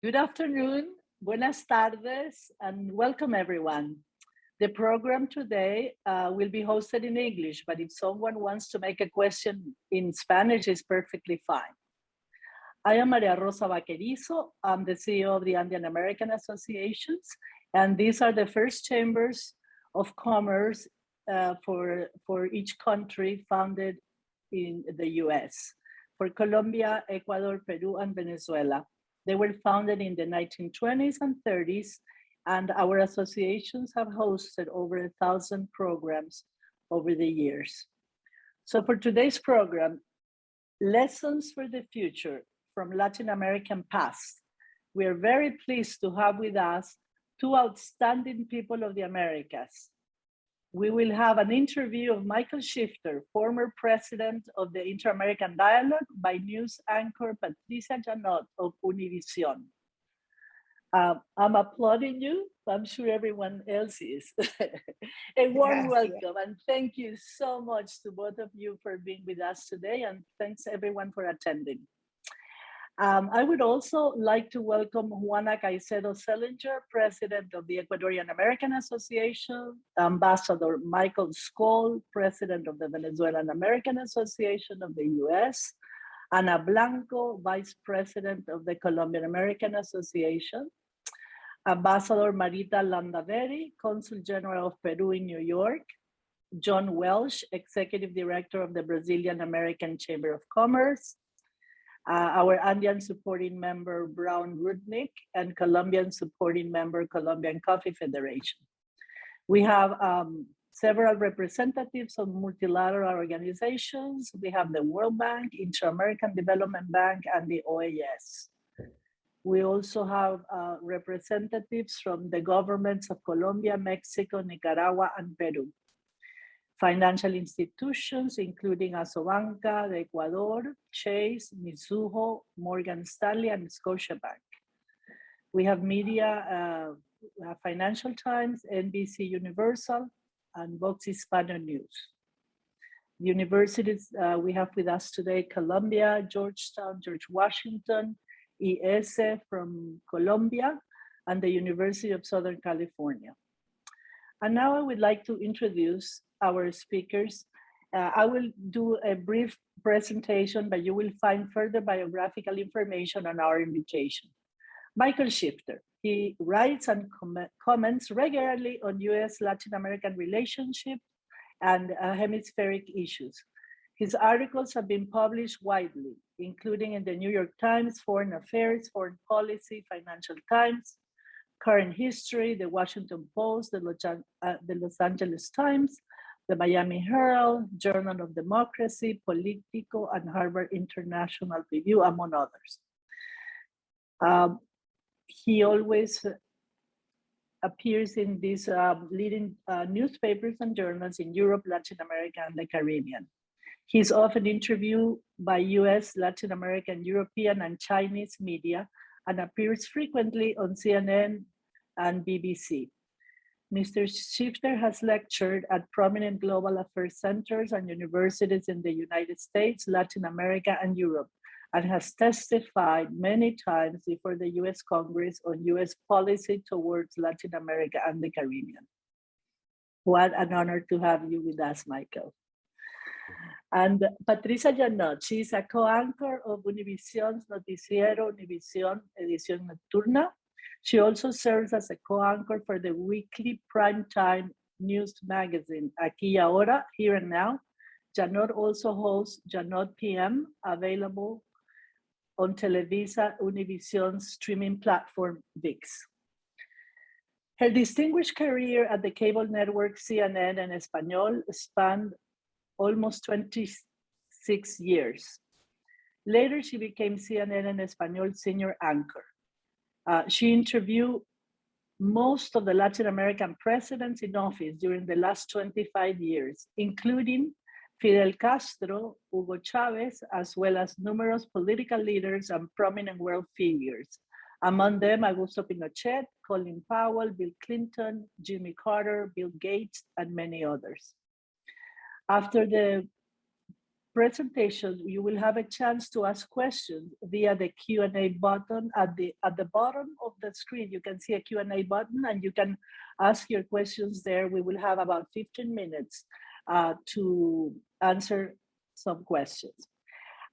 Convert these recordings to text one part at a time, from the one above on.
Good afternoon, buenas tardes, and welcome everyone. The program today will be hosted in English, but if someone wants to make a question in Spanish, it's perfectly fine. I am Maria Rosa Vaquerizo. I'm the CEO of the Andean American Associations, and these are the first chambers of commerce for each country founded in the US, for Colombia, Ecuador, Peru, and Venezuela. They were founded in the 1920s and 30s, and our associations have hosted over 1,000 programs over the years. So for today's program, Lessons for the Future from Latin American Past, we are very pleased to have with us two outstanding people of the Americas. We will have an interview of Michael Shifter, former president of the Inter-American Dialogue, by news anchor Patricia Janiot of Univision. I'm applauding you. I'm sure everyone else is. A warm welcome, and thank you so much to both of you for being with us today, and thanks everyone for attending. I would also like to welcome Juana Caicedo Selinger, President of the Ecuadorian American Association, Ambassador Michael Skoll, President of the Venezuelan American Association of the US, Ana Blanco, Vice President of the Colombian American Association, Ambassador Marita Landaveri, Consul General of Peru in New York, John Welsh, Executive Director of the Brazilian American Chamber of Commerce, our Andean supporting member, Brown Rudnick, and Colombian supporting member, Colombian Coffee Federation. We have several representatives of multilateral organizations. We have the World Bank, Inter-American Development Bank, and the OAS. We also have representatives from the governments of Colombia, Mexico, Nicaragua, and Peru. Financial institutions, including Asobanca, the Ecuador, Chase, Mizuho, Morgan Stanley, and Scotiabank. We have media, Financial Times, NBC Universal, and Vox Hispano News. The universities we have with us today: Columbia, Georgetown, George Washington, IESE from Colombia, and the University of Southern California. And now I would like to introduce our speakers. I will do a brief presentation, but you will find further biographical information on our invitation. Michael Shifter, he writes and comments regularly on US Latin American relationships and hemispheric issues. His articles have been published widely, including in the New York Times, Foreign Affairs, Foreign Policy, Financial Times, Current History, the Washington Post, the Los Angeles Times, the Miami Herald, Journal of Democracy, Politico, and Harvard International Review, among others. He always appears in these leading newspapers and journals in Europe, Latin America, and the Caribbean. He's often interviewed by US, Latin American, European, and Chinese media, and appears frequently on CNN and BBC. Mr. Shifter has lectured at prominent global affairs centers and universities in the United States, Latin America, and Europe, and has testified many times before the US Congress on US policy towards Latin America and the Caribbean. What an honor to have you with us, Michael. And Patricia Janiot, she's a co-anchor of Univision's Noticiero Univision Edición Nocturna. She also serves as a co-anchor for the weekly primetime news magazine, Aquí y Ahora, Here and Now. Janiot also hosts Janiot PM, available on Televisa Univision's streaming platform, VIX. Her distinguished career at the cable network CNN en Español spanned almost 26 years. Later, she became CNN en Español senior anchor. She interviewed most of the Latin American presidents in office during the last 25 years, including Fidel Castro, Hugo Chavez, as well as numerous political leaders and prominent world figures. Among them, Augusto Pinochet, Colin Powell, Bill Clinton, Jimmy Carter, Bill Gates, and many others. After the presentation, you will have a chance to ask questions via the Q&A button at the bottom of the screen. You can see a Q&A button, and you can ask your questions there. We will have about 15 minutes to answer some questions.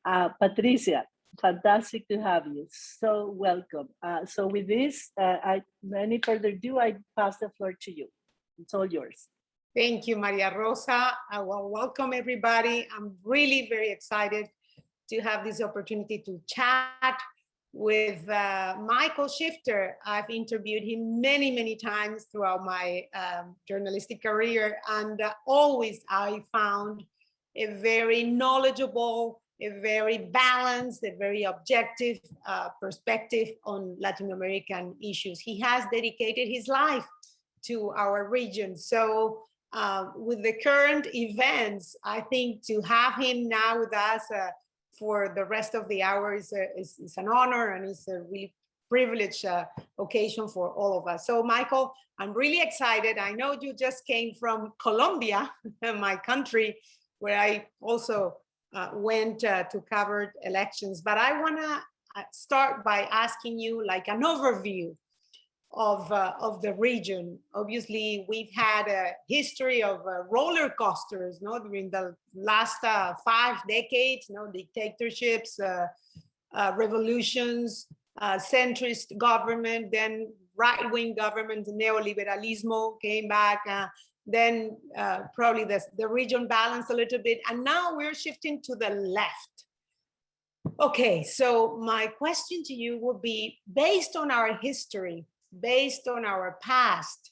Patricia, fantastic to have you. So welcome. So with this, any further ado, I pass the floor to you. It's all yours. Thank you, Maria Rosa. Well, welcome everybody. I'm really very excited to have this opportunity to chat with Michael Shifter. I've interviewed him many, many times throughout my journalistic career, and always I found a very knowledgeable, a very balanced, a very objective perspective on Latin American issues. He has dedicated his life to our region. So with the current events, I think to have him now with us for the rest of the hour is an honor, and it's a really privileged occasion for all of us. So Michael, I'm really excited. I know you just came from Colombia, my country, where I also went to cover elections. But I wanna start by asking you like an overview of the region. Obviously, we've had a history of roller coasters, during the last 5 decades, dictatorships, revolutions, centrist government, then right-wing government, neoliberalismo came back, then probably the region balanced a little bit, and now we're shifting to the left. Okay, so my question to you would be, based on our history, based on our past,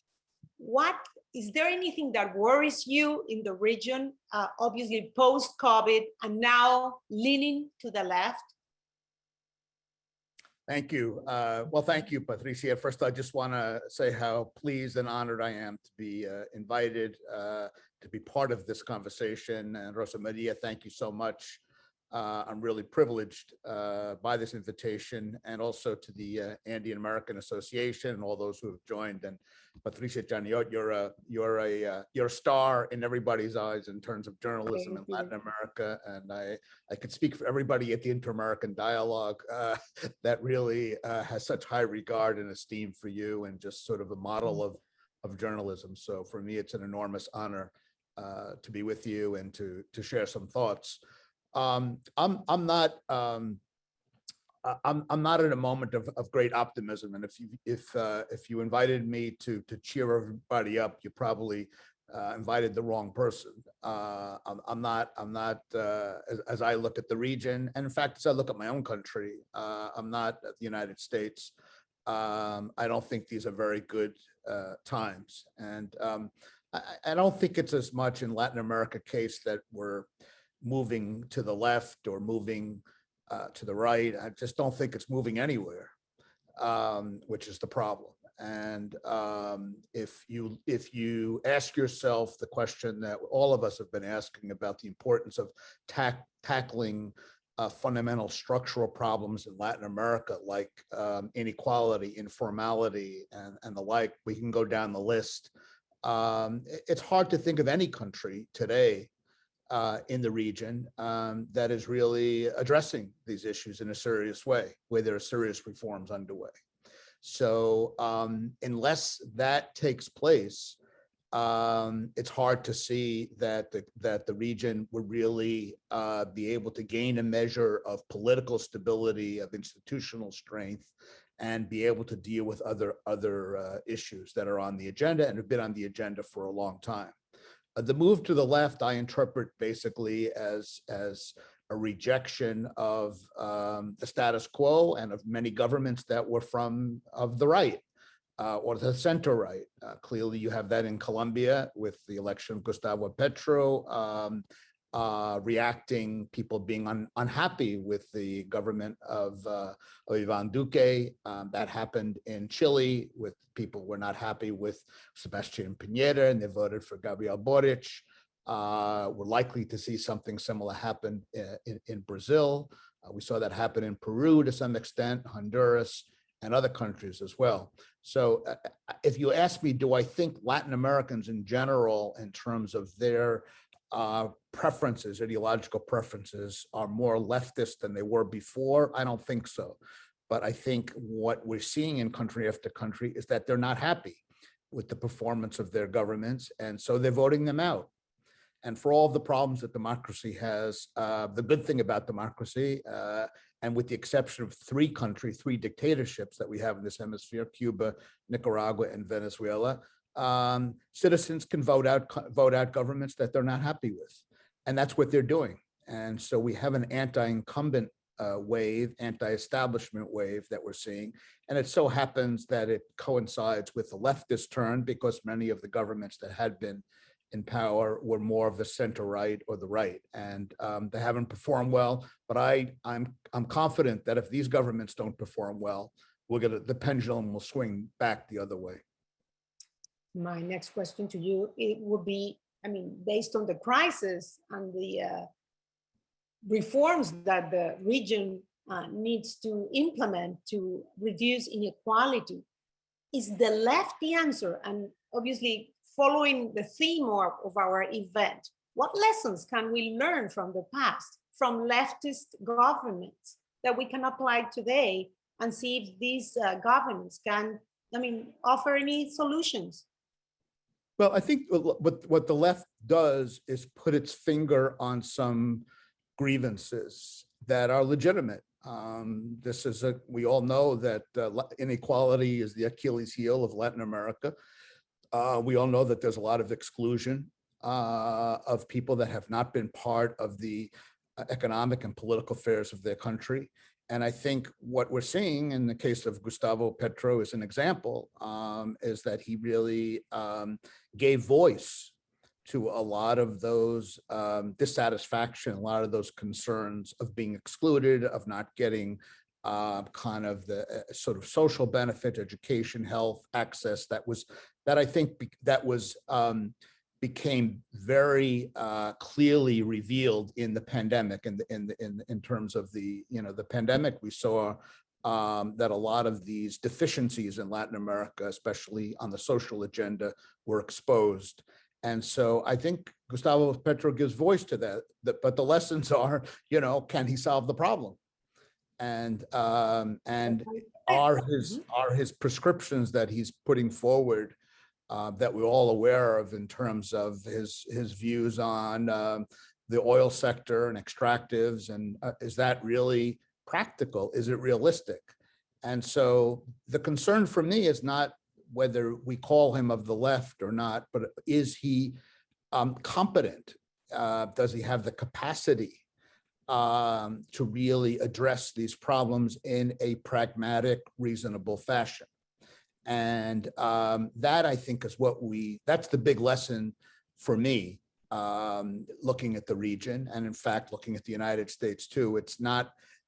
is there anything that worries you in the region, obviously post-COVID, and now leaning to the left? Thank you. Well, thank you, Patricia. First, I just want to say how pleased and honored I am to be invited to be part of this conversation. And Rosa Maria, thank you so much. I'm really privileged by this invitation, and also to the Andean American Association and all those who have joined. And Patricia, Janiot, you're a star in everybody's eyes in terms of journalism in Latin America, and I could speak for everybody at the Inter-American Dialogue that really has such high regard and esteem for you, and just sort of a model of journalism. So for me, it's an enormous honor to be with you and to share some thoughts. I'm not in a moment of great optimism, and if you invited me to cheer everybody up, you probably invited the wrong person. I'm not as I look at the region, and in fact, as I look at my own country, I'm not the United States. I don't think these are very good times, and I don't think it's as much in Latin America case that we're moving to the left or moving to the right. I just don't think it's moving anywhere, which is the problem. And if you ask yourself the question that all of us have been asking about the importance of tackling fundamental structural problems in Latin America, like inequality, informality, and the like, we can go down the list. It's hard to think of any country today in the region that is really addressing these issues in a serious way, where there are serious reforms underway. So unless that takes place, it's hard to see that the region would really be able to gain a measure of political stability, of institutional strength, and be able to deal with other issues that are on the agenda and have been on the agenda for a long time. The move to the left, I interpret basically as a rejection of the status quo and of many governments that were of the right or the center right. Clearly, you have that in Colombia with the election of Gustavo Petro, reacting, people being unhappy with the government of Ivan Duque. That happened in Chile, with people were not happy with Sebastián Piñera, and they voted for Gabriel Boric. We're likely to see something similar happen in Brazil. We saw that happen in Peru to some extent, Honduras, and other countries as well. So if you ask me, do I think Latin Americans in general, in terms of their preferences, ideological preferences, are more leftist than they were before? I don't think so. But I think what we're seeing in country after country is that they're not happy with the performance of their governments, and so they're voting them out. And for all of the problems that democracy has, the good thing about democracy, and with the exception of three dictatorships that we have in this hemisphere, Cuba, Nicaragua, and Venezuela, citizens can vote out governments that they're not happy with. And that's what they're doing. And so we have an anti-incumbent wave, anti-establishment wave that we're seeing. And it so happens that it coincides with the leftist turn, because many of the governments that had been in power were more of the center right or the right, and they haven't performed well. But I'm confident that if these governments don't perform well, the pendulum will swing back the other way. My next question to you, it would be, I mean, based on the crisis and the reforms that the region needs to implement to reduce inequality, is the left the answer? And obviously, following the theme of our event, what lessons can we learn from the past, from leftist governments, that we can apply today and see if these governments can, I mean, offer any solutions? Well, I think what the left does is put its finger on some grievances that are legitimate. We all know that inequality is the Achilles heel of Latin America. We all know that there's a lot of exclusion of people that have not been part of the economic and political affairs of their country. And I think what we're seeing in the case of Gustavo Petro is an example, is that he really gave voice to a lot of those dissatisfaction, a lot of those concerns of being excluded, of not getting kind of the sort of social benefit, education, health access became very clearly revealed in the pandemic. In terms of the pandemic, we saw that a lot of these deficiencies in Latin America, especially on the social agenda, were exposed. And so I think Gustavo Petro gives voice to that, but the lessons are, can he solve the problem? And are his prescriptions that he's putting forward, that we're all aware of, in terms of his views on the oil sector and extractives, and is that really practical? Is it realistic? And so the concern for me is not whether we call him of the left or not, but is he competent? Does he have the capacity to really address these problems in a pragmatic, reasonable fashion? And that, I think, is that's the big lesson for me, looking at the region, and in fact, looking at the United States too.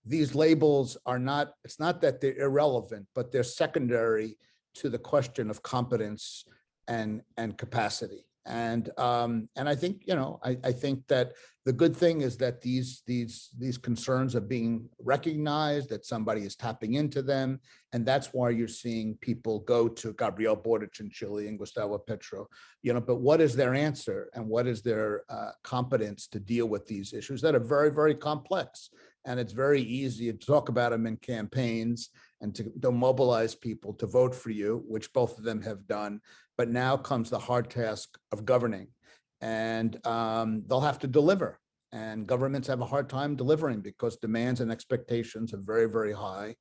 These labels are not, it's not that they're irrelevant, but they're secondary to the question of competence and capacity. And I think, I think that the good thing is that these concerns are being recognized, that somebody is tapping into them. And that's why you're seeing people go to Gabriel Boric in Chile and Gustavo Petro, but what is their answer, and what is their competence to deal with these issues that are very, very complex? And it's very easy to talk about them in campaigns and to mobilize people to vote for you, which both of them have done. But now comes the hard task of governing, and they'll have to deliver. And governments have a hard time delivering because demands and expectations are very, very high.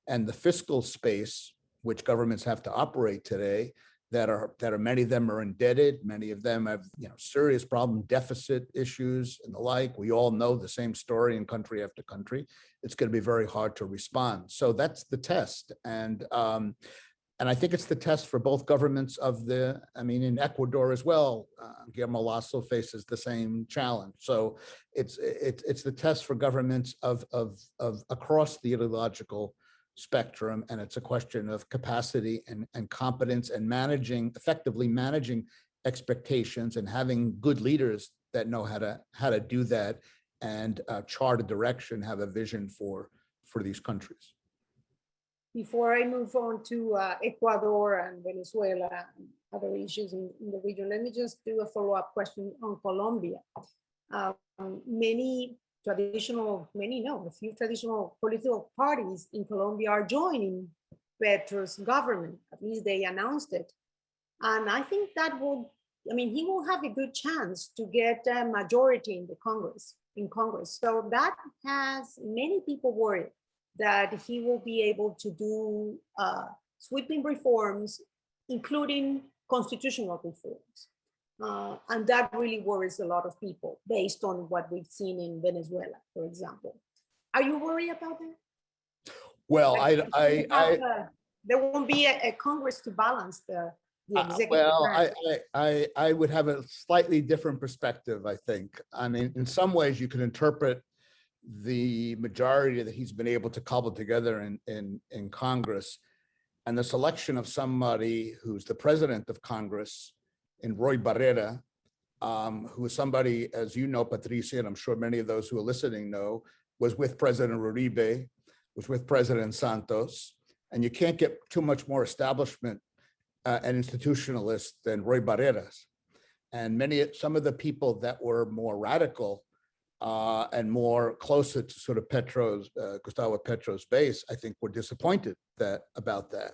And the fiscal space, which governments have to operate today, that are many of them are indebted, many of them have serious problem, deficit issues and the like. We all know the same story in country after country. It's going to be very hard to respond. So that's the test. And I think it's the test for both governments in Ecuador as well. Guillermo Lasso faces the same challenge. So it's the test for governments of across the ideological spectrum, and it's a question of capacity and competence, and effectively managing expectations, and having good leaders that know how to do that, and chart a direction, have a vision for these countries. Before I move on to Ecuador and Venezuela and other issues in the region, let me just do a follow-up question on Colombia. A few traditional political parties in Colombia are joining Petro's government. At least they announced it. And I think that he will have a good chance to get a majority in Congress. So that has many people worried that he will be able to do sweeping reforms, including constitutional reforms. And that really worries a lot of people based on what we've seen in Venezuela, for example. Are you worried about that? Well, there won't be a Congress to balance the executive well, branch. I would have a slightly different perspective, I think. I mean, in some ways you can interpret the majority that he's been able to cobble together in Congress and the selection of somebody who's the president of Congress in Roy Barrera, who is somebody, as you know, Patricia, and I'm sure many of those who are listening know, was with President Uribe, was with President Santos, and you can't get too much more establishment and institutionalist than Roy Barreras. And some of the people that were more radical and more closer to sort of Gustavo Petro's base, I think were disappointed about that.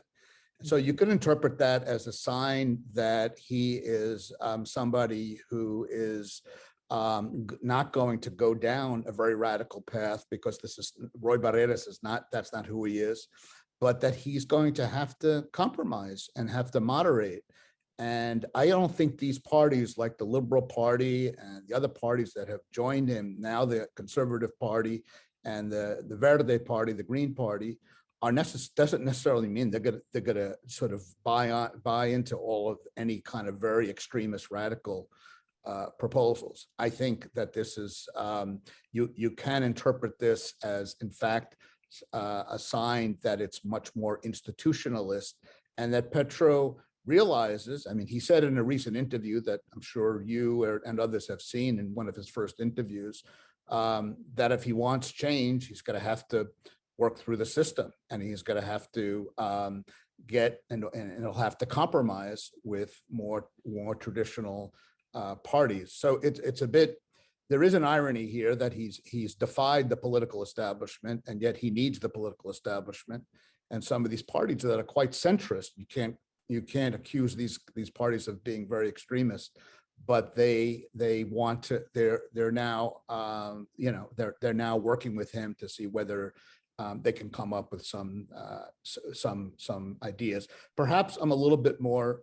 So you can interpret that as a sign that he is somebody who is not going to go down a very radical path, because Roy Barreras that's not who he is, but that he's going to have to compromise and have to moderate. And I don't think these parties like the Liberal Party and the other parties that have joined him, now the Conservative Party and the Verde Party, the Green Party, doesn't necessarily mean they're gonna sort of buy into all of any kind of very extremist radical proposals. I think that this is you can interpret this as, in fact, a sign that it's much more institutionalist, and that Petro realizes, I mean, he said in a recent interview that I'm sure you and others have seen in one of his first interviews, that if he wants change, he's going to have to work through the system, and he's going to have to and he'll have to compromise with more traditional parties. So it's a bit, there is an irony here that he's defied the political establishment, and yet he needs the political establishment. And some of these parties that are quite centrist, you can't accuse these parties of being very extremist, but they want to. They're now they're now working with him to see whether they can come up with some ideas. Perhaps I'm a little bit more,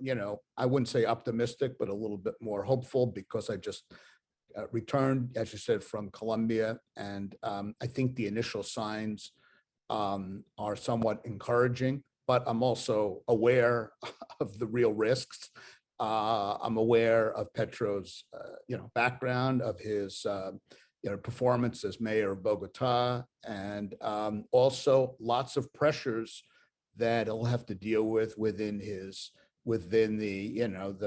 I wouldn't say optimistic, but a little bit more hopeful, because I just returned, as you said, from Colombia, and I think the initial signs are somewhat encouraging. But I'm also aware of the real risks. I'm aware of Petro's, background, of his, performance as mayor of Bogota, and also lots of pressures that he'll have to deal with within the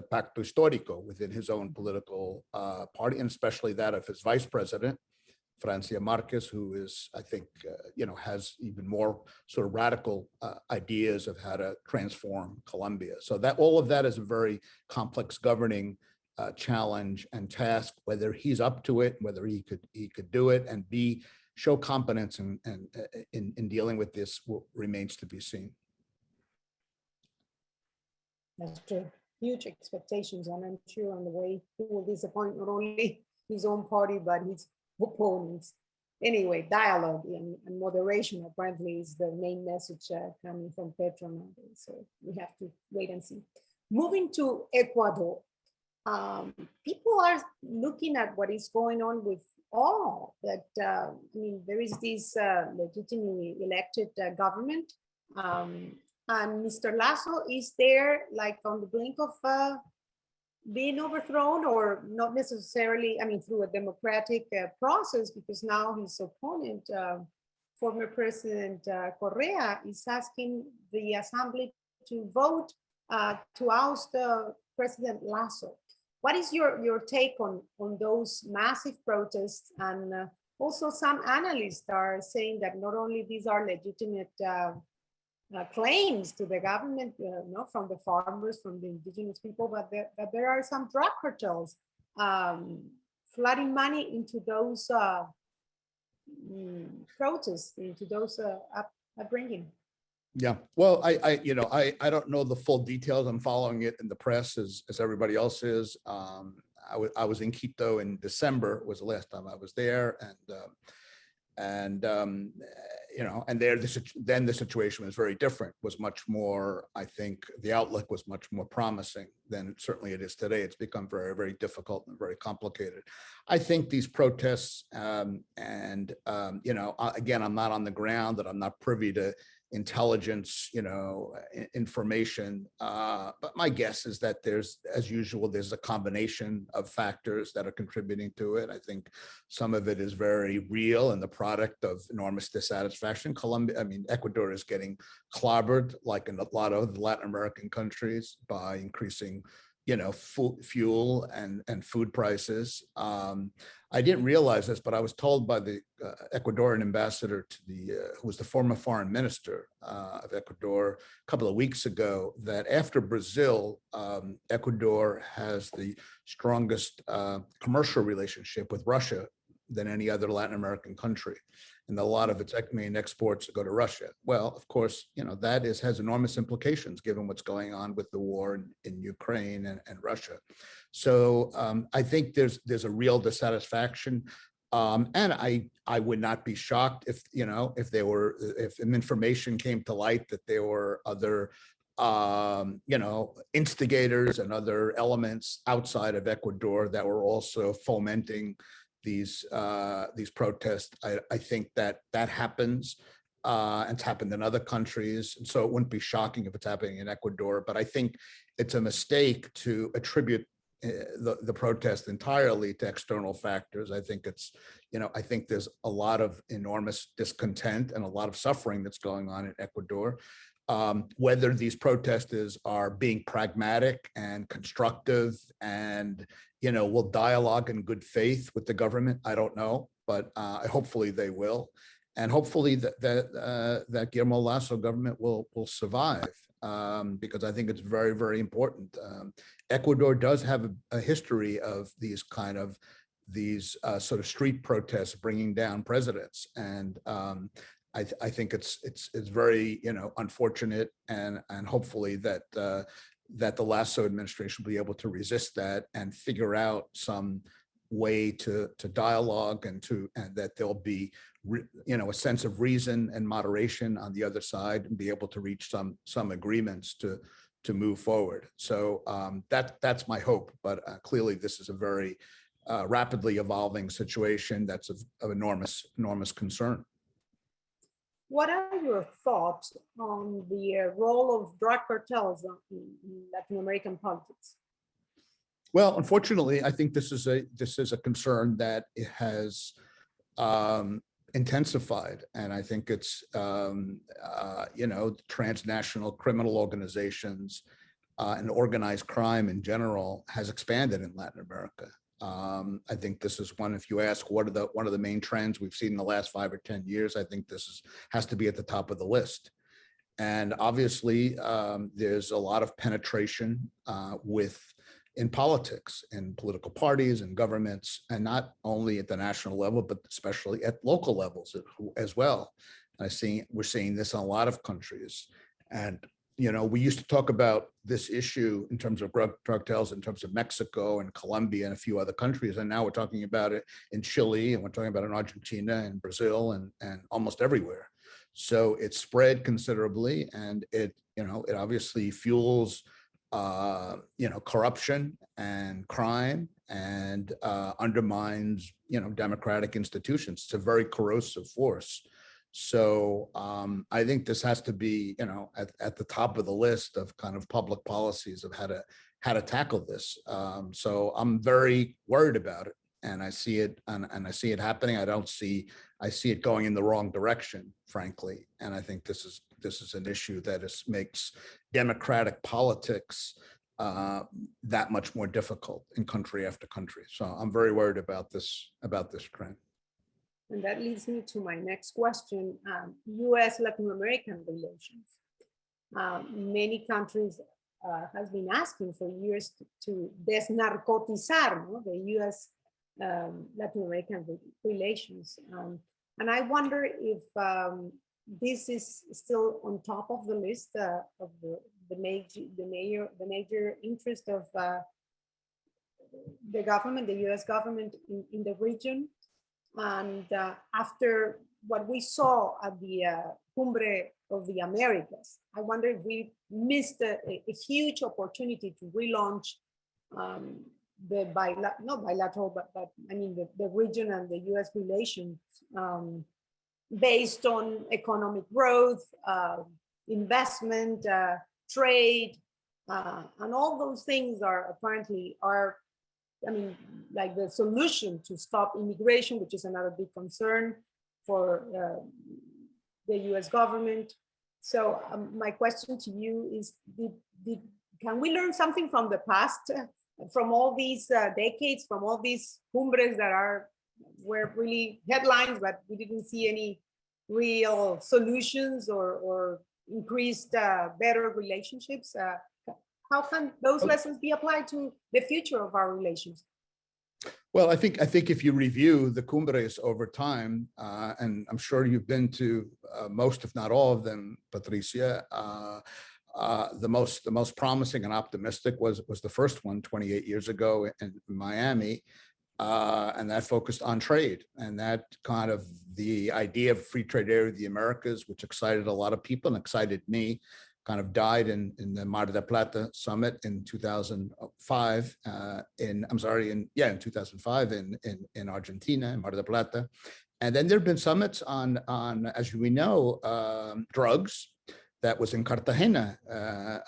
Pacto Histórico, within his own political party, and especially that of his vice president, Francia Marquez, who is, I think, has even more sort of radical ideas of how to transform Colombia. So that all of that is a very complex governing challenge and task. Whether he's up to it, whether he could do it, and show competence in dealing with this remains to be seen. That's true. Huge expectations, and I'm sure on the way he will disappoint not only his own party but his opponents. Anyway, dialogue and moderation apparently is the main message coming from Petro nowadays. So we have to wait and see. Moving to Ecuador, people are looking at what is going on with awe that, there is this legitimately elected government, and Mr. Lasso is there like on the brink of being overthrown, or not necessarily, through a democratic process, because now his opponent, former President Correa, is asking the assembly to vote to oust President Lasso. What is your take on those massive protests? And also some analysts are saying that not only these are legitimate claims to the government, from the farmers, from the indigenous people, but that there are some drug cartels flooding money into those protests, into those upbringing. Yeah, well, I don't know the full details. I'm following it in the press as everybody else is. I was in Quito in December, was the last time I was there, and then the situation was very different, was much more, I think the outlook was much more promising than certainly it is today. It's become very, very difficult and very complicated. I think these protests, again, I'm not on the ground, that I'm not privy to intelligence, information. But my guess is that as usual, there's a combination of factors that are contributing to it. I think some of it is very real and the product of enormous dissatisfaction. Ecuador is getting clobbered, like in a lot of Latin American countries, by increasing fuel and food prices. I didn't realize this, but I was told by the Ecuadorian ambassador to who was the former foreign minister of Ecuador a couple of weeks ago, that after Brazil, Ecuador has the strongest commercial relationship with Russia than any other Latin American country. And a lot of its main exports go to Russia. Well, of course, that has enormous implications given what's going on with the war in Ukraine and Russia. So I think there's a real dissatisfaction. And I would not be shocked if information came to light that there were other instigators and other elements outside of Ecuador that were also fomenting these protests. I think that happens, and it's happened in other countries, and so it wouldn't be shocking if it's happening in Ecuador. But I think it's a mistake to attribute the protest entirely to external factors. I think I think there's a lot of enormous discontent and a lot of suffering that's going on in Ecuador. Whether these protesters are being pragmatic and constructive and will dialogue in good faith with the government, I don't know, but hopefully they will, and hopefully that Guillermo Lasso government will survive, because I think it's very, very important. Ecuador does have a history of these sort of street protests bringing down presidents, and I think it's very unfortunate, and hopefully that the Lasso administration will be able to resist that and figure out some way to dialogue, and that there'll be a sense of reason and moderation on the other side, and be able to reach some agreements to move forward. So that's my hope. But clearly this is a very rapidly evolving situation that's of enormous concern. What are your thoughts on the role of drug cartels in Latin American politics? Well, unfortunately, I think this is a concern that it has intensified, and I think it's transnational criminal organizations and organized crime in general has expanded in Latin America. I think this is one. If you ask one of the main trends we've seen in the last 5 or 10 years, I think this has to be at the top of the list. And obviously, there's a lot of penetration in politics, in political parties and governments, and not only at the national level, but especially at local levels as well. We're seeing this in a lot of countries. And we used to talk about this issue in terms of drug cartels, in terms of Mexico and Colombia and a few other countries. And now we're talking about it in Chile, and we're talking about it in Argentina and Brazil and almost everywhere. So it's spread considerably, and it obviously fuels corruption and crime, and undermines democratic institutions. It's a very corrosive force. So I think this has to be at the top of the list of kind of public policies of how to tackle this. So I'm very worried about it, and I see it and I see it happening. I see it going in the wrong direction, frankly. And I think this is an issue that makes democratic politics that much more difficult in country after country. So I'm very worried about this trend. And that leads me to my next question, U.S. Latin American relations. Many countries has been asking for years to desnarcotizar, no, the U.S. Latin American relations, and I wonder if this is still on top of the list of the major interest of the government, the U.S. government in the region. And after what we saw at the Cumbre of the Americas, I wonder if we missed a huge opportunity to relaunch the not bilateral, but I mean the region and the U.S. relations based on economic growth, investment, trade, and all those things are apparently I mean, like the solution to stop immigration, which is another big concern for the U.S. government. So my question to you is, can we learn something from the past, from all these decades, from all these cumbres that were really headlines, but we didn't see any real solutions or increased better relationships? How can those lessons be applied to the future of our relations? Well, I think if you review the cumbres over time, and I'm sure you've been to most, if not all of them, Patricia, the most promising and optimistic was the first one 28 years ago in Miami, and that focused on trade, and that kind of the idea of free trade area of the Americas, which excited a lot of people and excited me, kind of died in the Mar del Plata summit in 2005. In 2005 in Argentina, in Mar del Plata, and then there have been summits on as we know, drugs. That was in Cartagena,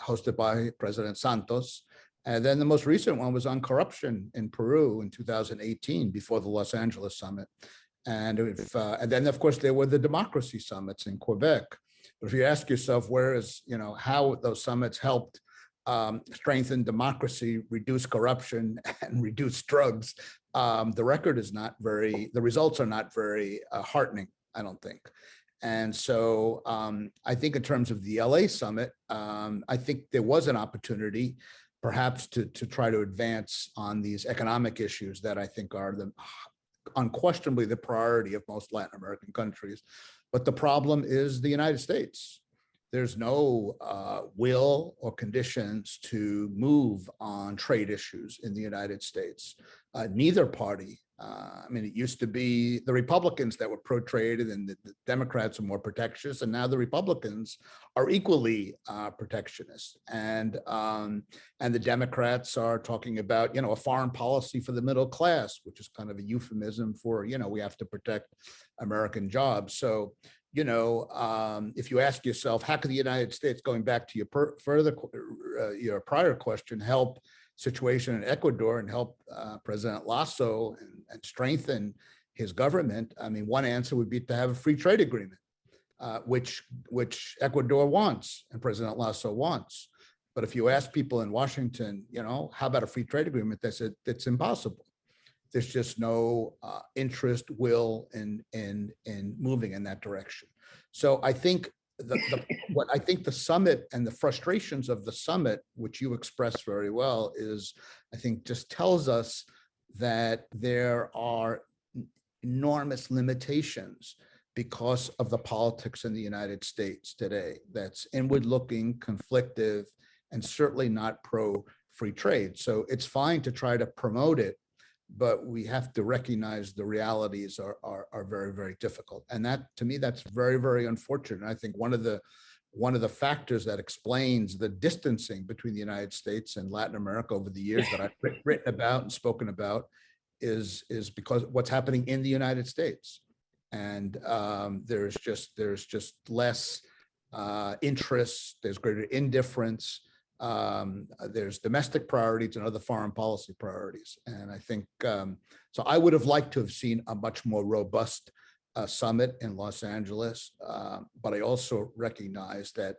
hosted by President Santos. And then the most recent one was on corruption in Peru in 2018, before the Los Angeles summit. And then, of course, there were the democracy summits in Quebec. But if you ask yourself, how those summits helped strengthen democracy, reduce corruption, and reduce drugs, the results are not very heartening, I don't think. And so I think in terms of the LA summit, I think there was an opportunity perhaps to try to advance on these economic issues that I think are unquestionably the priority of most Latin American countries. But the problem is the United States. There's no will or conditions to move on trade issues in the United States. Neither party. It used to be the Republicans that were pro-trade, and the Democrats are more protectionist, and now the Republicans are equally protectionist. And the Democrats are talking about, a foreign policy for the middle class, which is kind of a euphemism for, we have to protect American jobs. So, if you ask yourself, how can the United States, going back to your prior question, help situation in Ecuador and help President Lasso and strengthen his government? One answer would be to have a free trade agreement, which Ecuador wants and President Lasso wants. But if you ask people in Washington, how about a free trade agreement? They said it's impossible. There's just no interest, will in moving in that direction. So I think what I think the summit and the frustrations of the summit, which you expressed very well, is I think just tells us that there are enormous limitations because of the politics in the United States today. That's inward-looking, conflictive, and certainly not pro-free trade. So it's fine to try to promote it, but we have to recognize the realities are very, very difficult. And that, to me, that's very, very unfortunate. And I think one of the factors that explains the distancing between the United States and Latin America over the years that I've written about and spoken about is because what's happening in the United States. And there's just less interest, there's greater indifference. There's domestic priorities and other foreign policy priorities. And I think, so I would have liked to have seen a much more robust summit in Los Angeles. But I also recognize that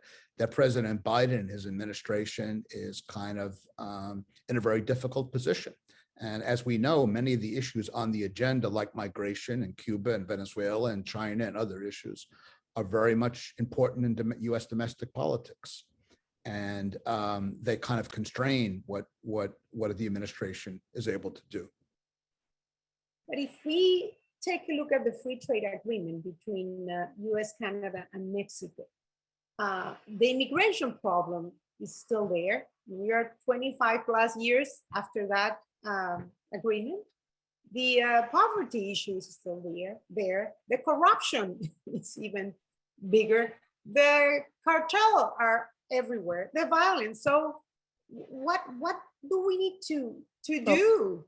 President Biden and his administration is kind of in a very difficult position. And as we know, many of the issues on the agenda, like migration and Cuba and Venezuela and China and other issues, are very much important in U.S. domestic politics. and they kind of constrain what the administration is able to do. But if we take a look at the free trade agreement between US, Canada, and Mexico, the immigration problem is still there. We are 25 plus years after that agreement. The poverty issue is still there. The corruption is even bigger. The cartel are everywhere. The violence. So what do we need to do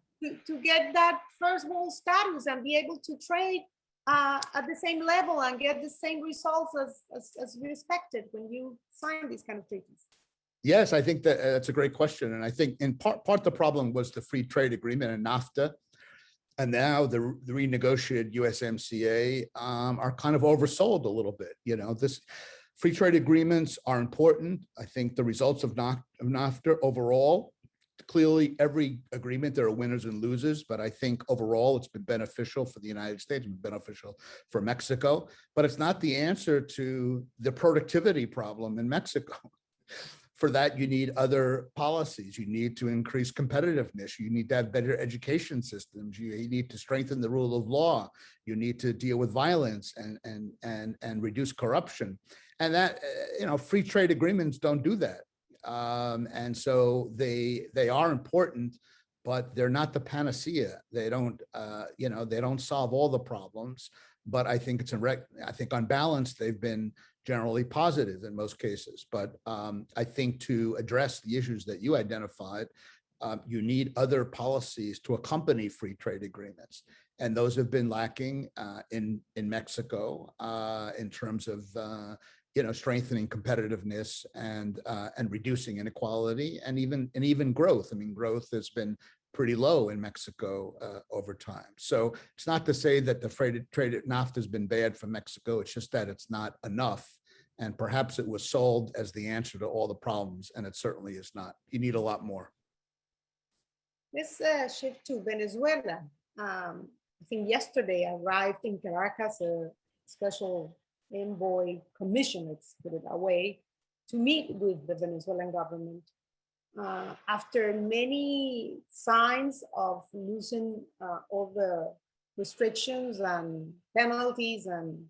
to get that first world status and be able to trade at the same level and get the same results as we expected when you sign these kind of treaties? Yes, I think that's a great question. And I think in part the problem was the free trade agreement and NAFTA. And now the renegotiated USMCA are kind of oversold a little bit. You know, this free trade agreements are important. I think the results of NAFTA overall, clearly every agreement, there are winners and losers, but I think overall it's been beneficial for the United States, been beneficial for Mexico, but it's not the answer to the productivity problem in Mexico. For that, you need other policies. You need to increase competitiveness. You need to have better education systems. You need to strengthen the rule of law. You need to deal with violence and reduce corruption. And that, you know, free trade agreements don't do that. And so they are important, but they're not the panacea. They don't, you know, they don't solve all the problems. But I think I think on balance, they've been generally positive in most cases. But I think to address the issues that you identified, you need other policies to accompany free trade agreements. And those have been lacking in Mexico in terms of you know, strengthening competitiveness and reducing inequality and even growth. I mean, growth has been pretty low in Mexico over time. So it's not to say that the free trade NAFTA has been bad for Mexico. It's just that it's not enough. And perhaps it was sold as the answer to all the problems, and it certainly is not. You need a lot more. Let's shift to Venezuela. I think yesterday arrived in Caracas a special envoy commission, let's put it that way, to meet with the Venezuelan government. After many signs of losing all the restrictions and penalties and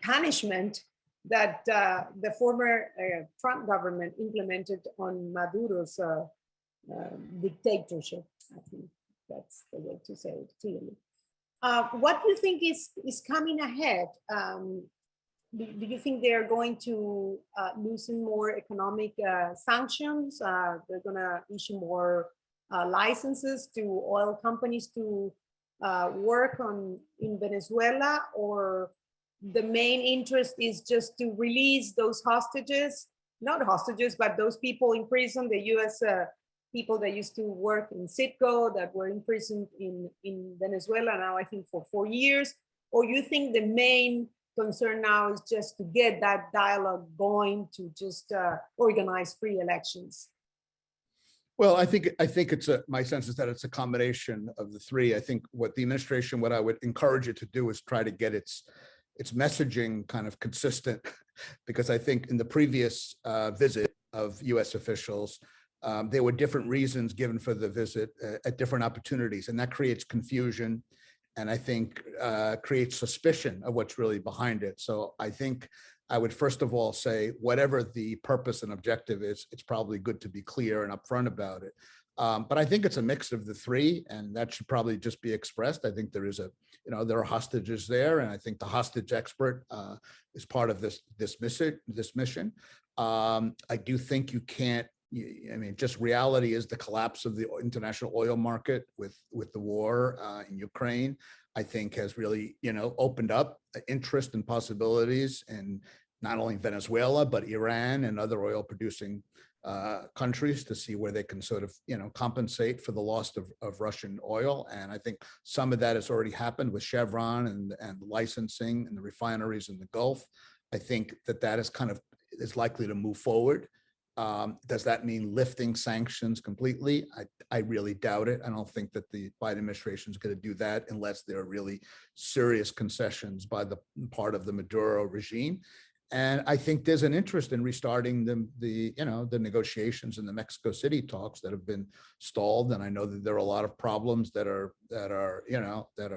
punishment that the former Trump government implemented on Maduro's dictatorship. I think that's the way to say it clearly. What do you think is coming ahead? Do you think they're going to loosen more economic sanctions? They're going to issue more licenses to oil companies to work in Venezuela, or the main interest is just to release those hostages, not hostages, but those people in prison, the US people that used to work in Citgo that were imprisoned in Venezuela now, I think for 4 years? Or you think the main concern now is just to get that dialogue going to just organize free elections? Well, I think it's my sense is that it's a combination of the three. I think what the administration, what I would encourage it to do is try to get its messaging kind of consistent, because I think in the previous visit of US officials, there were different reasons given for the visit at different opportunities, and that creates confusion and I think creates suspicion of what's really behind it. So I think I would first of all say, whatever the purpose and objective is, it's probably good to be clear and upfront about it. But I think it's a mix of the three, and that should probably just be expressed. I think there is there are hostages there, and I think the hostage expert is part of this mission. I do think you can't. Just reality is the collapse of the international oil market with the war in Ukraine, I think has really, opened up interest and possibilities in not only Venezuela, but Iran and other oil producing countries to see where they can sort of, compensate for the loss of Russian oil. And I think some of that has already happened with Chevron and licensing and the refineries in the Gulf. I think that is likely to move forward. Does that mean lifting sanctions completely? I really doubt it. I don't think that the Biden administration is going to do that unless there are really serious concessions by the part of the Maduro regime. And I think there's an interest in restarting the negotiations in the Mexico City talks that have been stalled. And I know that there are a lot of problems that are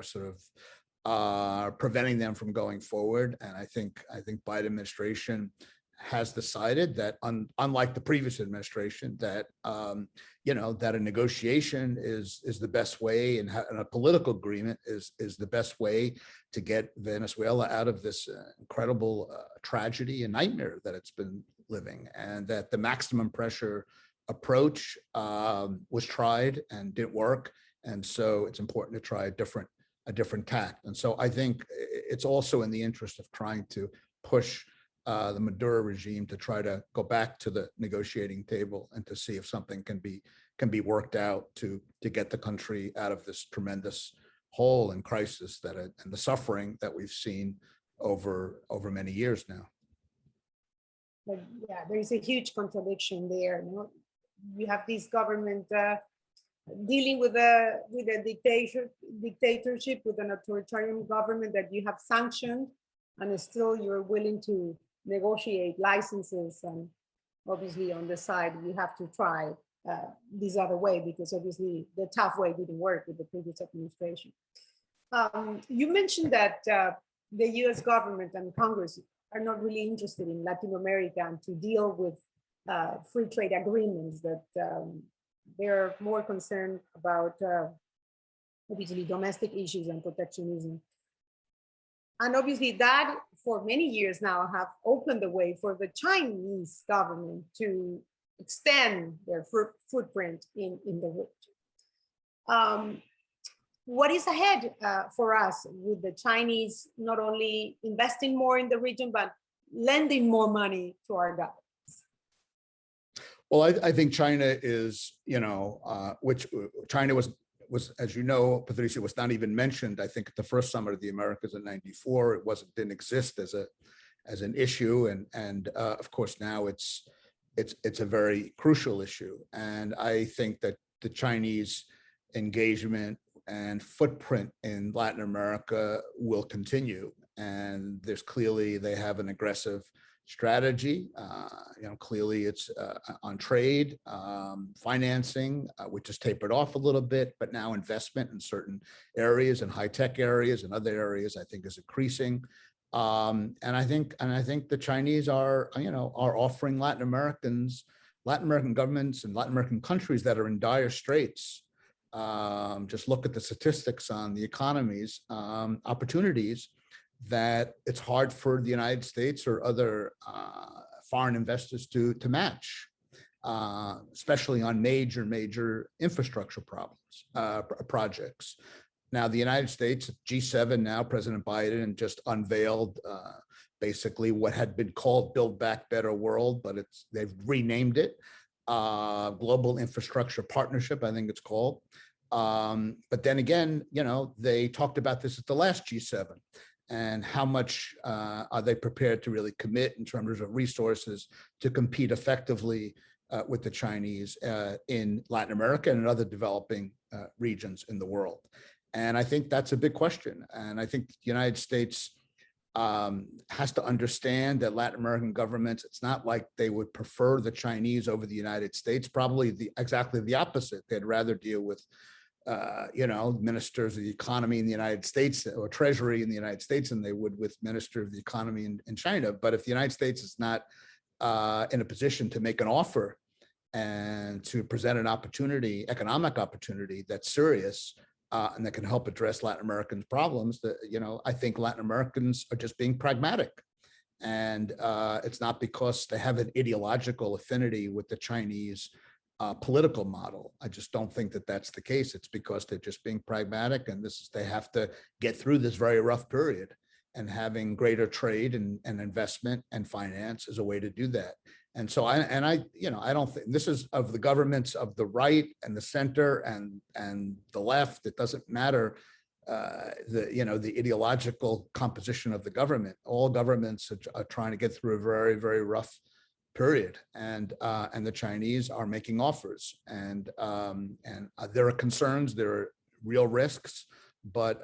sort of preventing them from going forward. And I think Biden administration has decided that, unlike the previous administration, that that a negotiation is the best way, and a political agreement is the best way to get Venezuela out of this incredible tragedy and nightmare that it's been living, and that the maximum pressure approach was tried and didn't work. And so it's important to try a different tact. And so I think it's also in the interest of trying to push the Maduro regime to try to go back to the negotiating table and to see if something can be worked out to get the country out of this tremendous hole and crisis and the suffering that we've seen over many years now. But yeah, there is a huge contradiction there. You have this government dealing with a dictatorship, with an authoritarian government that you have sanctioned, and still you're willing to negotiate licenses. And obviously on the side, you have to try this other way, because obviously the tough way didn't work with the previous administration. You mentioned that the US government and Congress are not really interested in Latin America and to deal with free trade agreements, that they're more concerned about obviously domestic issues and protectionism. And obviously that for many years now have opened the way for the Chinese government to extend their footprint in the region. What is ahead for us with the Chinese not only investing more in the region, but lending more money to our governments? Well, I think China is, which China was, as you know, Patricia, was not even mentioned, I think, at the first summit of the Americas in '94. It didn't exist as an issue. And of course, now it's a very crucial issue. And I think that the Chinese engagement and footprint in Latin America will continue. And they have an aggressive strategy. Clearly it's on trade, financing, which has tapered off a little bit, but now investment in certain areas and high-tech areas and other areas, I think, is increasing. And I think the Chinese are offering Latin American governments and Latin American countries that are in dire straits. Just look at the statistics on the economies, opportunities that it's hard for the United States or other foreign investors to match, especially on major infrastructure projects. Now, the United States, G7 now, President Biden just unveiled basically what had been called Build Back Better World, but they've renamed it Global Infrastructure Partnership, I think it's called. But then again, they talked about this at the last G7. And how much are they prepared to really commit in terms of resources to compete effectively with the Chinese in Latin America and in other developing regions in the world? And I think that's a big question. And I think the United States has to understand that Latin American governments, it's not like they would prefer the Chinese over the United States, probably exactly the opposite. They'd rather deal with ministers of the economy in the United States or Treasury in the United States than they would with Minister of the Economy in China. But if the United States is not in a position to make an offer and to present an opportunity, economic opportunity that's serious and that can help address Latin Americans' problems, I think Latin Americans are just being pragmatic. And it's not because they have an ideological affinity with the Chinese political model. I just don't think that that's the case. It's because they're just being pragmatic, and they have to get through this very rough period, and having greater trade and investment and finance is a way to do that. And so I don't think this is of the governments of the right and the center and the left. It doesn't matter the ideological composition of the government. All governments are trying to get through a very, very rough period, and the Chinese are making offers, and there are concerns, there are real risks, but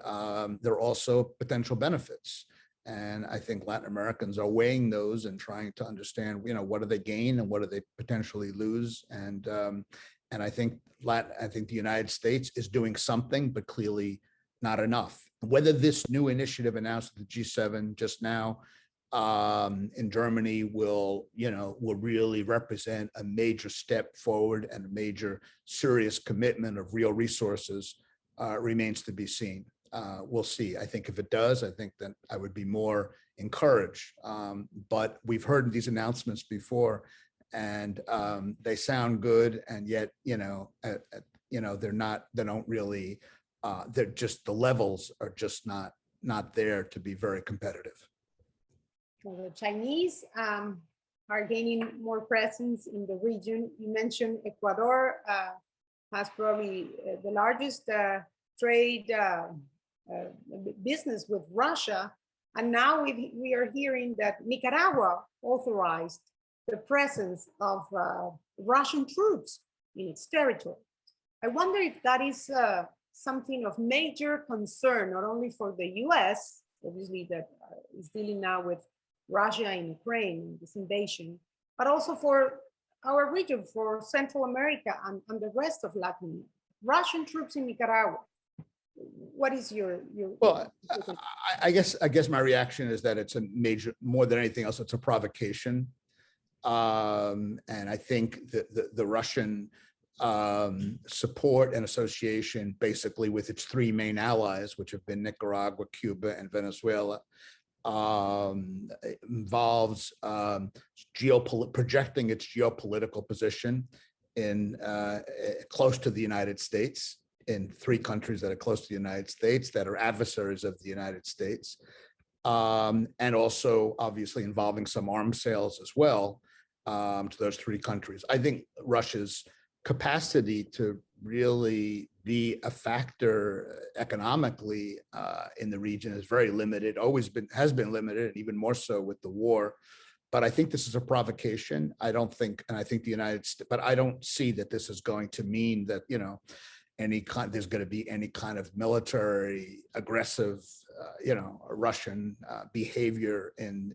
there are also potential benefits. And I think Latin Americans are weighing those and trying to understand, what do they gain and what do they potentially lose? And I think the United States is doing something, but clearly not enough. Whether this new initiative announced at the G7 just now in Germany will really represent a major step forward and a major serious commitment of real resources remains to be seen. We'll see. I think if it does, I think that I would be more encouraged. But we've heard these announcements before, and they sound good, and yet they're not. They don't really. They're just, the levels are just not there to be very competitive. Well, the Chinese are gaining more presence in the region. You mentioned Ecuador has probably the largest trade business with Russia. And now we are hearing that Nicaragua authorized the presence of Russian troops in its territory. I wonder if that is something of major concern, not only for the US, obviously, that is dealing now with Russia and Ukraine, this invasion, but also for our region, for Central America and the rest of Latin America. Russian troops in Nicaragua. What is your well, I guess my reaction is that it's a major, more than anything else, it's a provocation. And I think the Russian support and association basically with its three main allies, which have been Nicaragua, Cuba, and Venezuela, involves projecting its geopolitical position in close to the United States, in three countries that are close to the United States, that are adversaries of the United States, and also obviously involving some arms sales as well to those three countries. I think Russia's capacity to really be a factor economically in the region is very limited, has been limited, and even more so with the war. But I think this is a provocation. I think the United States, but I don't see that this is going to mean that, there's going to be any kind of military aggressive, Russian behavior in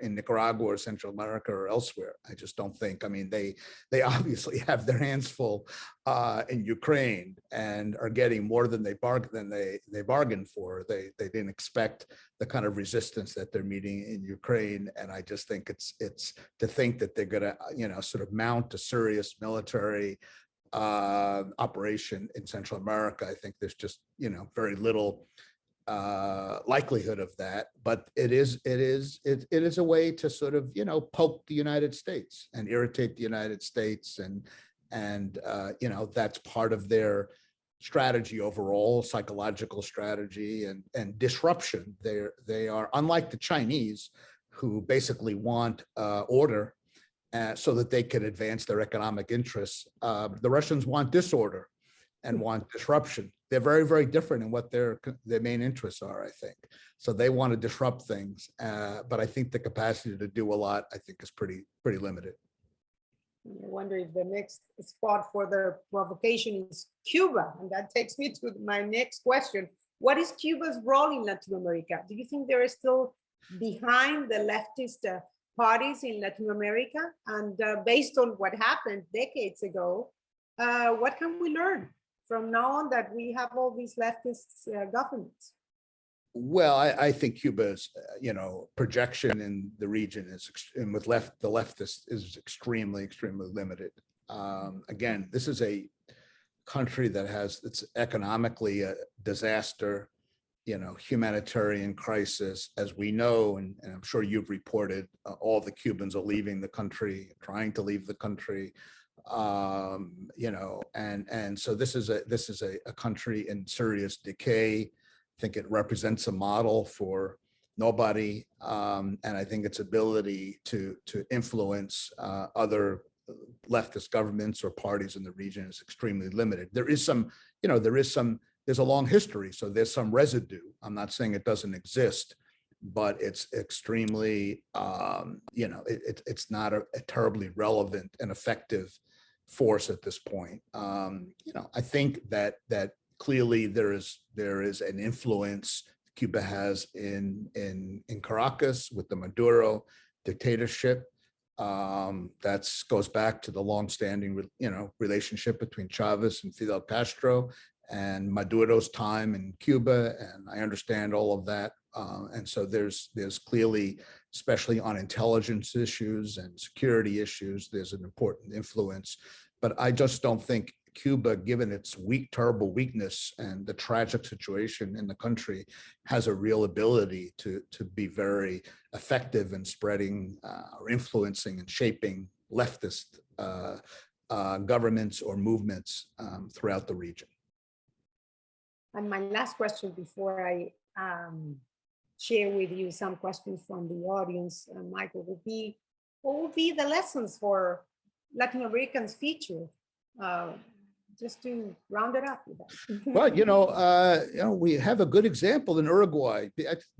Nicaragua or Central America or elsewhere. I just don't think. I mean, they obviously have their hands full in Ukraine and are getting more than they bargained for. They didn't expect the kind of resistance that they're meeting in Ukraine, and I just think it's to think that they're going to sort of mount a serious military operation in Central America. I think there's just very little likelihood of that, but it is a way to sort of poke the United States and irritate the United States, and that's part of their strategy overall, psychological strategy and disruption. They are unlike the Chinese, who basically want order so that they can advance their economic interests. The Russians want disorder and want disruption. They're very, very different in what their main interests are, I think. So they want to disrupt things, but I think the capacity to do a lot, I think, is pretty limited. I wonder if the next spot for their provocation is Cuba, and that takes me to my next question. What is Cuba's role in Latin America? Do you think they are still behind the leftist parties in Latin America? And based on what happened decades ago, what can we learn from now on that we have all these leftist governments? Well, I think Cuba's, projection in the region is, and with the leftist, is extremely limited. Again, this is a country that it's economically a disaster, humanitarian crisis, as we know, and I'm sure you've reported, all the Cubans are leaving the country, trying to leave the country, and so this is a country in serious decay. I think it represents a model for nobody, and I think its ability to influence other leftist governments or parties in the region is extremely limited. There's a long history, so there's some residue. I'm not saying it doesn't exist, but it's extremely, it's not a terribly relevant and effective force at this point. I think that clearly there is an influence. Cuba has in Caracas with the Maduro dictatorship. That goes back to the longstanding, relationship between Chavez and Fidel Castro and Maduro's time in Cuba, and I understand all of that. And so there's clearly, especially on intelligence issues and security issues, there's an important influence. But I just don't think Cuba, given its terrible weakness and the tragic situation in the country, has a real ability to be very effective in spreading or influencing and shaping leftist governments or movements throughout the region. And my last question before I share with you some questions from the audience, Michael, what would be the lessons for Latin Americans' future? Just to round it up. Well, we have a good example in Uruguay.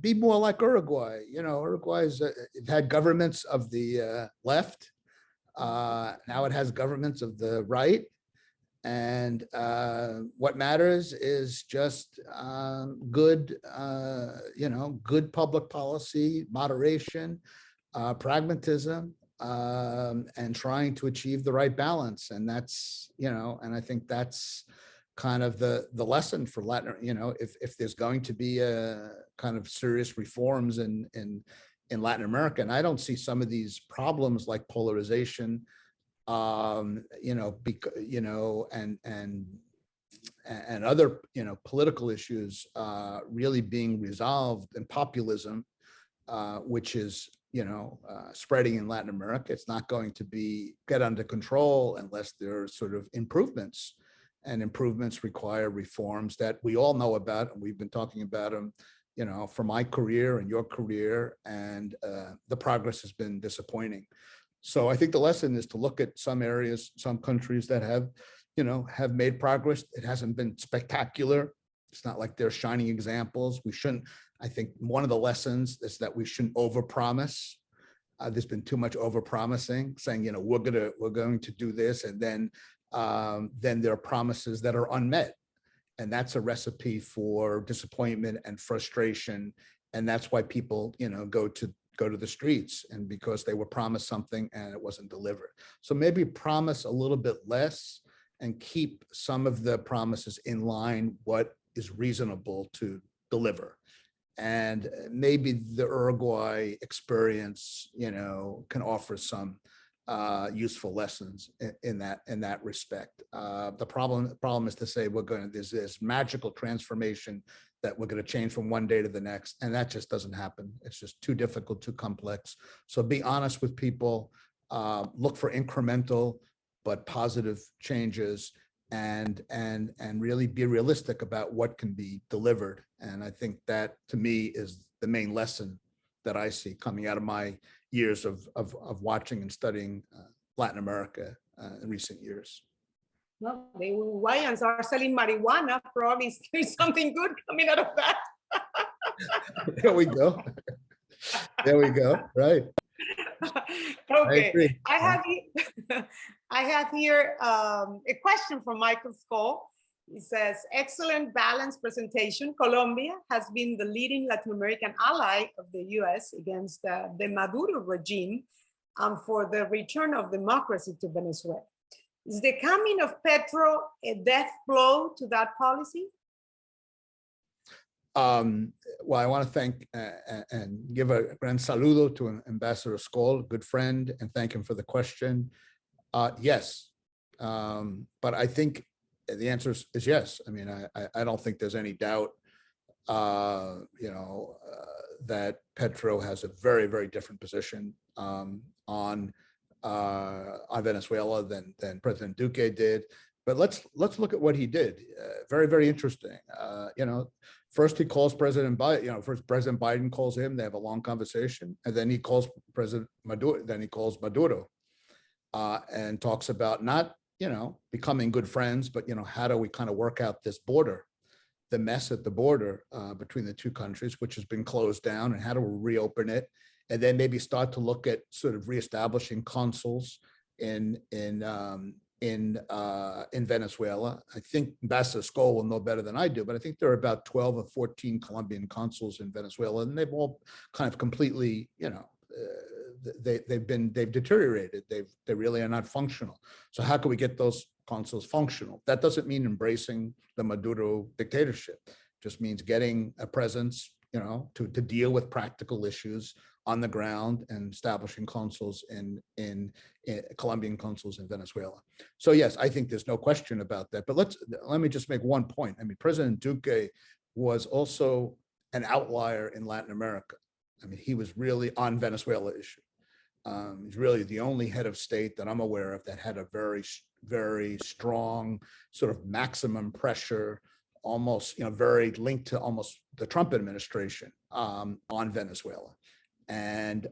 Be more like Uruguay. Uruguay's it had governments of the left. Now it has governments of the right. And what matters is just good public policy, moderation, pragmatism, and trying to achieve the right balance. And that's, and I think that's kind of the lesson for Latin, if there's going to be a kind of serious reforms in Latin America. And I don't see some of these problems like polarization, and other, political issues really being resolved, and populism, which is, spreading in Latin America. It's not going to get under control unless there are sort of improvements, and improvements require reforms that we all know about. And we've been talking about them, for my career and your career, and the progress has been disappointing. So I think the lesson is to look at some areas, some countries that have made progress. It hasn't been spectacular. It's not like they're shining examples. I think one of the lessons is that we shouldn't overpromise. There's been too much overpromising, saying, we're going to do this, and then there are promises that are unmet. And that's a recipe for disappointment and frustration. And that's why people, go to the streets, and because they were promised something and it wasn't delivered. So maybe promise a little bit less and keep some of the promises in line what is reasonable to deliver. And maybe the Uruguay experience, can offer some useful lessons in that respect. The problem is to say there's this magical transformation that we're going to change from one day to the next, and that just doesn't happen. It's just too difficult, too complex. So be honest with people, look for incremental but positive changes, and really be realistic about what can be delivered. And I think that, to me, is the main lesson that I see coming out of my years of watching and studying Latin America in recent years. Well, the Uruguayans are selling marijuana. Probably there's something good coming out of that. There we go. There we go. Right. Okay. I have here a question from Michael Skoll. He says, excellent balanced presentation. Colombia has been the leading Latin American ally of the US against the Maduro regime and for the return of democracy to Venezuela. Is the coming of Petro a death blow to that policy? Well, I want to thank and give a gran saludo to Ambassador Skoll, good friend, and thank him for the question. Yes, but I think the answer is yes. I mean, I don't think there's any doubt, that Petro has a very, very different position on Venezuela than President Duque did. But let's look at what he did. Very, very interesting. First he calls President Biden. First President Biden calls him. They have a long conversation, and then he calls President Maduro. Then he calls Maduro, and talks about not becoming good friends, but how do we kind of work out this border, the mess at the border between the two countries, which has been closed down, and how do we reopen it, and then maybe start to look at sort of reestablishing consuls in in Venezuela. I think Ambassador Skoll will know better than I do, but I think there are about 12 or 14 Colombian consuls in Venezuela, and they've all kind of completely, they've deteriorated. They really are not functional. So how can we get those consuls functional? That doesn't mean embracing the Maduro dictatorship. It just means getting a presence, to deal with practical issues on the ground and establishing consuls in Colombian consuls in Venezuela. So yes, I think there's no question about that. But let me just make one point. I mean, President Duque was also an outlier in Latin America. I mean, he was really on Venezuela issue. He's really the only head of state that I'm aware of that had a very, very strong sort of maximum pressure, almost, very linked to almost the Trump administration on Venezuela. And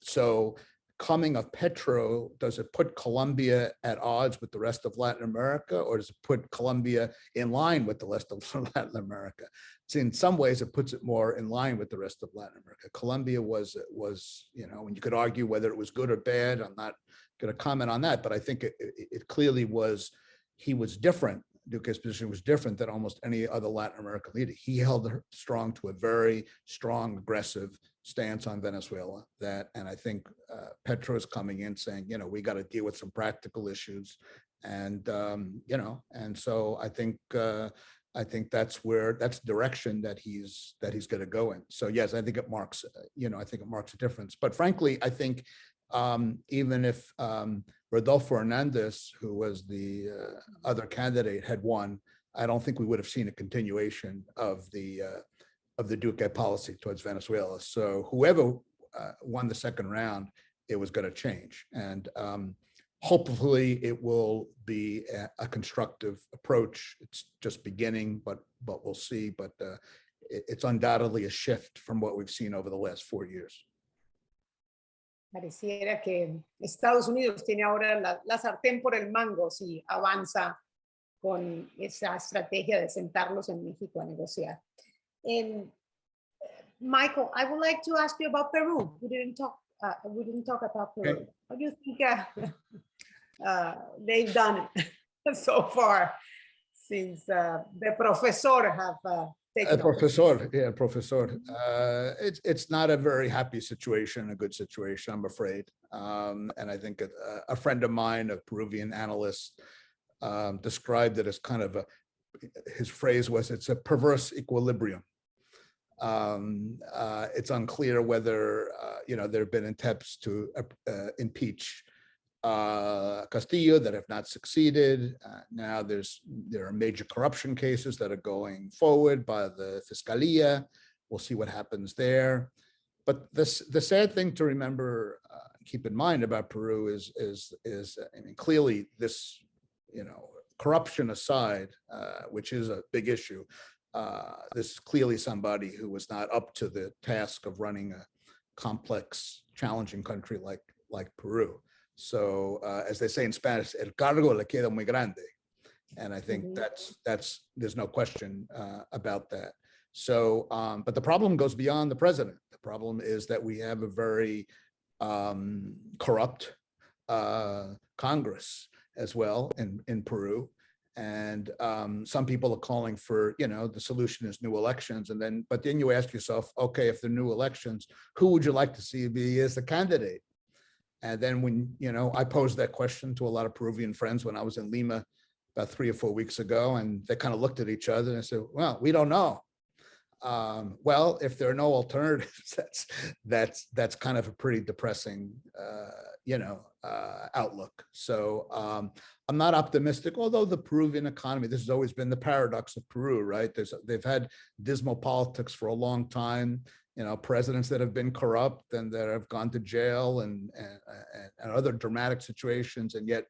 so coming of Petro, does it put Colombia at odds with the rest of Latin America, or does it put Colombia in line with the rest of Latin America? So in some ways, it puts it more in line with the rest of Latin America. Colombia was, and you could argue whether it was good or bad. I'm not going to comment on that, but I think it clearly was, he was different. Duque's position was different than almost any other Latin American leader. He held strong to a very strong, aggressive stance on Venezuela. And I think Petro is coming in saying, we got to deal with some practical issues, and and so I think that's the direction that he's going to go in. So yes, I think it marks, a difference. But frankly, I think even if Rodolfo Hernandez, who was the other candidate, had won, I don't think we would have seen a continuation of the Duque policy towards Venezuela. So whoever won the second round, it was going to change, and hopefully it will be a constructive approach. It's just beginning, but we'll see. But it's undoubtedly a shift from what we've seen over the last 4 years. Pareciera que Estados Unidos tiene ahora la sartén por el mango si avanza con esa estrategia de sentarlos en México a negociar. Michael, I would like to ask you about Peru. We didn't talk about Peru. Okay. What do you think they've done so far since the professor have taken over? Professor. It's not a very happy situation, a good situation, I'm afraid. And I think a friend of mine, a Peruvian analyst, described it as kind of his phrase was, it's a perverse equilibrium. It's unclear whether, there have been attempts to impeach Castillo that have not succeeded. Now there are major corruption cases that are going forward by the Fiscalia. We'll see what happens there. But the sad thing to remember, keep in mind about Peru is I mean, clearly this, corruption aside, which is a big issue, this is clearly somebody who was not up to the task of running a complex, challenging country like Peru. So as they say in Spanish, el cargo le queda muy grande. And I think there's no question about that. So, but the problem goes beyond the president. The problem is that we have a very corrupt Congress as well in Peru. And some people are calling for, the solution is new elections. But then you ask yourself, okay, if they're new elections, who would you like to see be as the candidate? And then when, I posed that question to a lot of Peruvian friends when I was in Lima about 3 or 4 weeks ago, and they kind of looked at each other and said, well, we don't know. Well, if there are no alternatives, that's kind of a pretty depressing, outlook. So I'm not optimistic, although the Peruvian economy, this has always been the paradox of Peru, right? They've had dismal politics for a long time. Presidents that have been corrupt and that have gone to jail and other dramatic situations, and yet,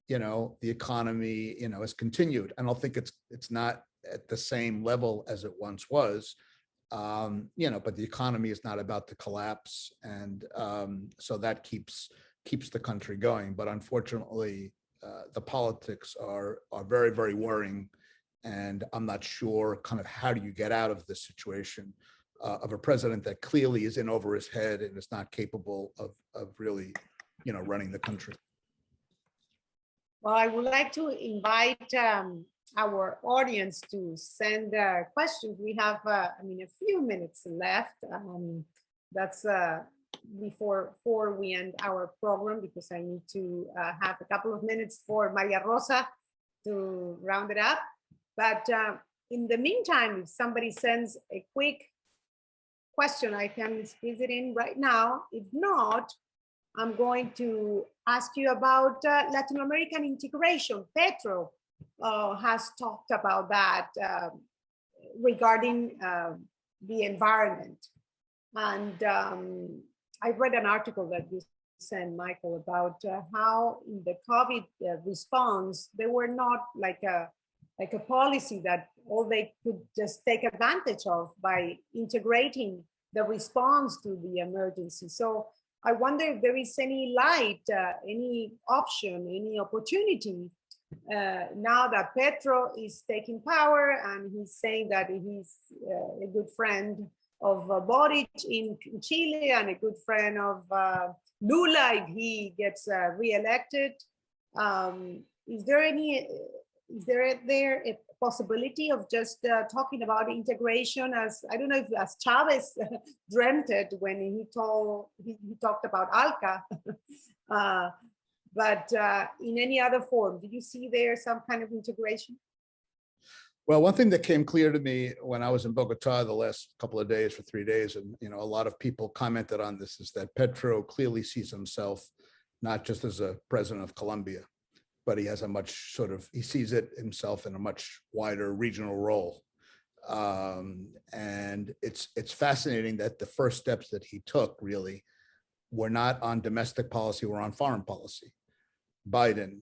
the economy, has continued. I don't think it's not at the same level as it once was, but the economy is not about to collapse, and so that keeps the country going. But unfortunately, the politics are very, very worrying, and I'm not sure kind of how do you get out of this situation of a president that clearly is in over his head and is not capable of really, running the country. Well, I would like to invite our audience to send questions. We have, a few minutes left. That's before we end our program, because I need to have a couple of minutes for Maria Rosa to round it up. But in the meantime, if somebody sends a quick question, I can squeeze it in right now. If not, I'm going to ask you about Latin American integration. Petro has talked about that regarding the environment. And I read an article that you sent, Michael, about how in the COVID response, they were not like a policy that all they could just take advantage of by integrating the response to the emergency. So I wonder if there is any light, any option, any opportunity now that Petro is taking power and he's saying that he's a good friend of Boric in Chile and a good friend of Lula if he gets re-elected. Is there a possibility of just talking about integration as, I don't know if as Chavez dreamt it when he talked about ALCA, but in any other form, do you see there some kind of integration? Well, one thing that came clear to me when I was in Bogota the last couple of days, for 3 days, and a lot of people commented on this, is that Petro clearly sees himself not just as a president of Colombia, but he has a much he sees it himself in a much wider regional role. And it's fascinating that the first steps that he took really were not on domestic policy, were on foreign policy. Biden,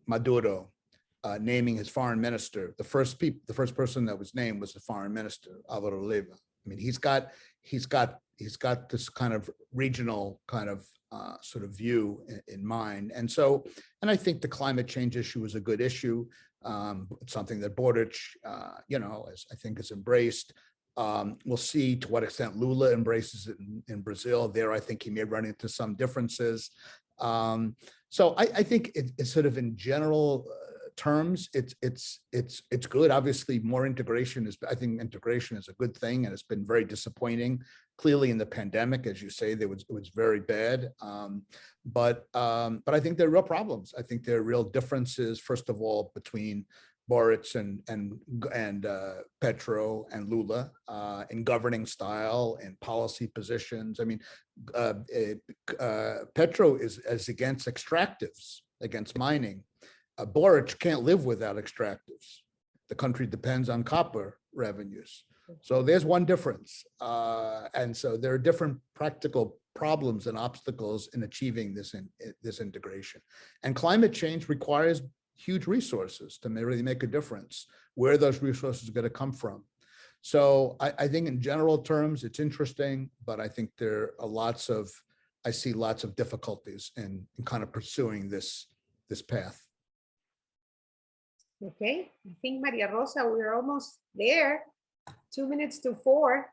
Maduro, naming his foreign minister. The first person that was named was the foreign minister, Alvaro Leiva. I mean, he's got this kind of regional kind of sort of view in mind. And I think the climate change issue is a good issue. It's something that Boric, I think is embraced. We'll see to what extent Lula embraces it in Brazil. There, I think he may run into some differences. So I think it's sort of in general terms, it's good. Obviously, more integration I think integration is a good thing, and it's been very disappointing. Clearly, in the pandemic, as you say, it was very bad. But I think there are real problems. I think there are real differences. First of all, between Boric and Petro and Lula in governing style and policy positions. I mean, Petro is against extractives, against mining. Boric can't live without extractives. The country depends on copper revenues. So there's one difference. And so there are different practical problems and obstacles in achieving this integration. And climate change requires huge resources to really make a difference. Where are those resources going to come from? So I think in general terms, it's interesting, but I think I see lots of difficulties in kind of pursuing this path. Okay, I think Maria Rosa, we're almost there. 2 minutes to 4.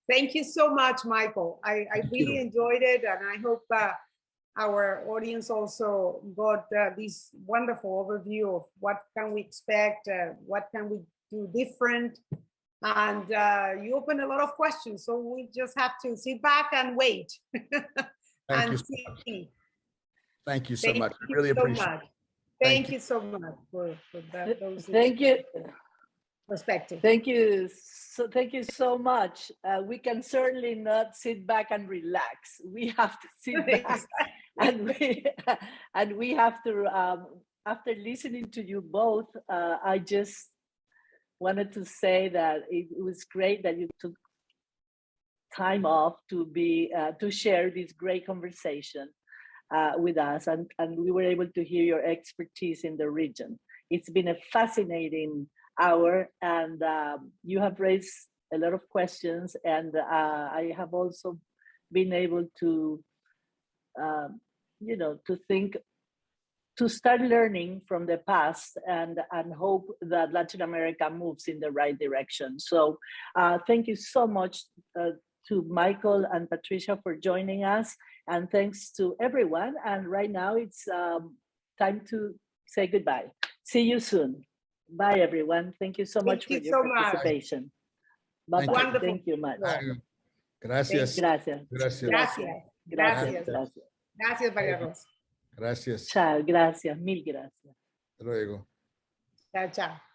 Thank you so much, Michael. I really enjoyed it, and I hope our audience also got this wonderful overview of what can we expect, what can we do different, and you opened a lot of questions, so we just have to sit back and wait. Thank you so much. Thank you so much. I really appreciate it. Thank you so much for those. Thank you. Perspective. Thank you so much. We can certainly not sit back and relax. We have to sit back and we have to. After listening to you both, I just wanted to say that it was great that you took time off to share this great conversation with us, and we were able to hear your expertise in the region. It's been a fascinating hour, and you have raised a lot of questions, and I have also been able to, to start learning from the past and hope that Latin America moves in the right direction. So thank you so much to Michael and Patricia for joining us, and thanks to everyone. And right now it's time to say goodbye. See you soon. Bye, everyone. Thank you so much for you your so much. participation. Thank Bye-bye. you. Wonderful. Thank you much. Gracias. Gracias. Gracias. Gracias. Gracias. Gracias. Gracias. Gracias, María Rosa. Gracias. Chao. Gracias. Mil gracias. Hasta luego. Chao, chao.